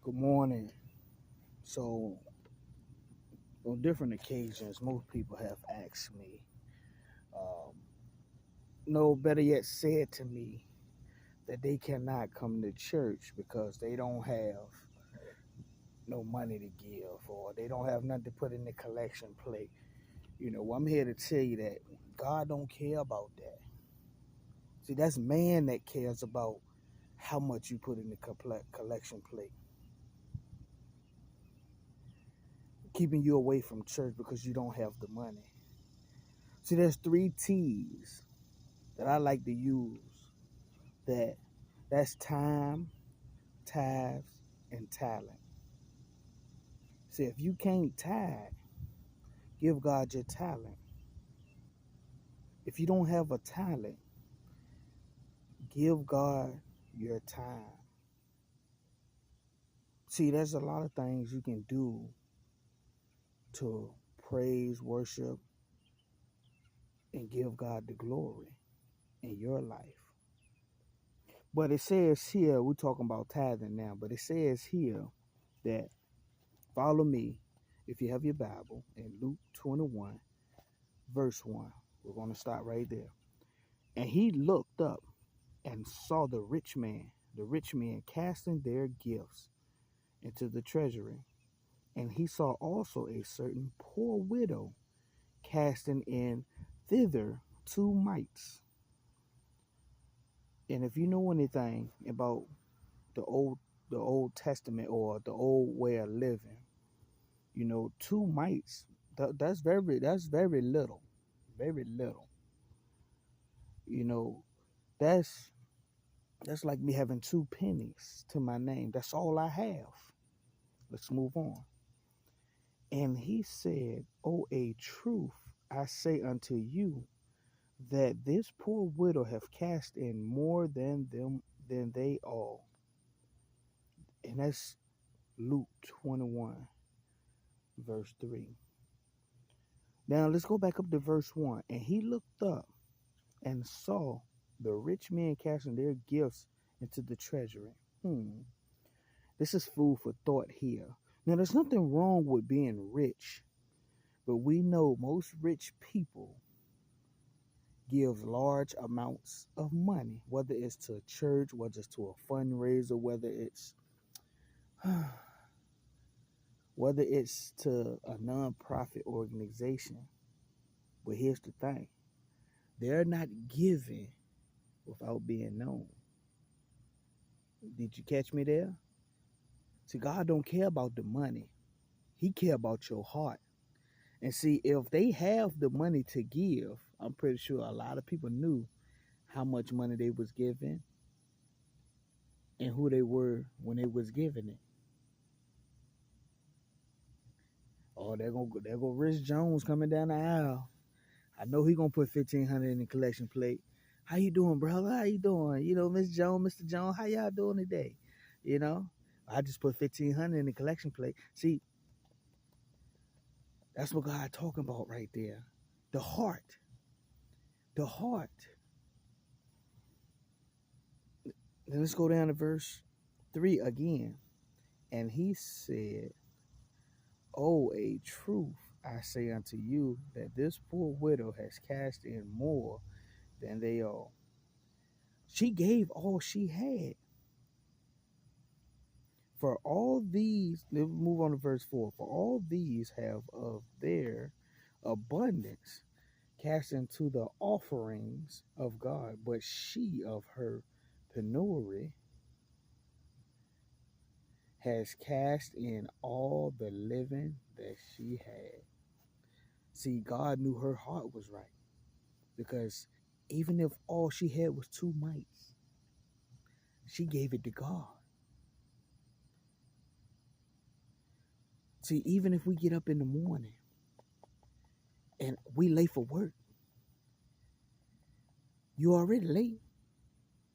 Good morning. So, on different occasions, most people have asked me, um, no, better yet, said to me that they cannot come to church because they don't have no money to give or they don't have nothing to put in the collection plate. Well, I'm here to tell you that God don't care about that. See, that's man that cares about how much you put in the collection plate, keeping you away from church because you don't have the money. See, there's three T's that I like to use. That's time, tithes, and talent. See, if you can't tithe, give God your talent. If you don't have a talent, give God your time. See, there's a lot of things you can do to praise, worship, and give God the glory in your life. But it says here, we're talking about tithing now, but it says here that follow me if you have your Bible in Luke 21, verse 1. We're going to start right there. And he looked up and saw the rich men casting their gifts into the treasury. And he saw also a certain poor widow casting in thither 2 mites. And if you know anything about the old Testament or the old way of living, 2 mites, that's very little. Very little. You know, that's That's like me having 2 pennies to my name. That's all I have. Let's move on. And he said, "O, a truth I say unto you, that this poor widow have cast in more than they all." And that's Luke 21, verse 3. Now let's go back up to verse 1. And he looked up and saw the rich men casting their gifts into the treasury. This is food for thought here. Now, there's nothing wrong with being rich, but we know most rich people give large amounts of money, whether it's to a church, whether it's to a fundraiser, whether it's to a nonprofit organization. But here's the thing: they're not giving without being known. Did you catch me there? See, God don't care about the money; He care about your heart. And see, if they have the money to give, I'm pretty sure a lot of people knew how much money they was giving and who they were when they was giving it. Oh, there go Rich Jones coming down the aisle. I know he gonna put 1,500 in the collection plate. How you doing, brother? How you doing? Miss Jones, Mr. Jones, how y'all doing today? You know, I just put 1,500 in the collection plate. See, that's what God talking about right there. The heart. The heart. Then let's go down to verse 3 again. And he said, "Oh, a truth I say unto you, that this poor widow has cast in more than they all." She gave all she had. For all these, let's move on to verse 4. For all these have of their abundance cast into the offerings of God, but she of her penury has cast in all the living that she had. See, God knew her heart was right, because even if all she had was 2 mites, she gave it to God. See, even if we get up in the morning and we late for work, you already late.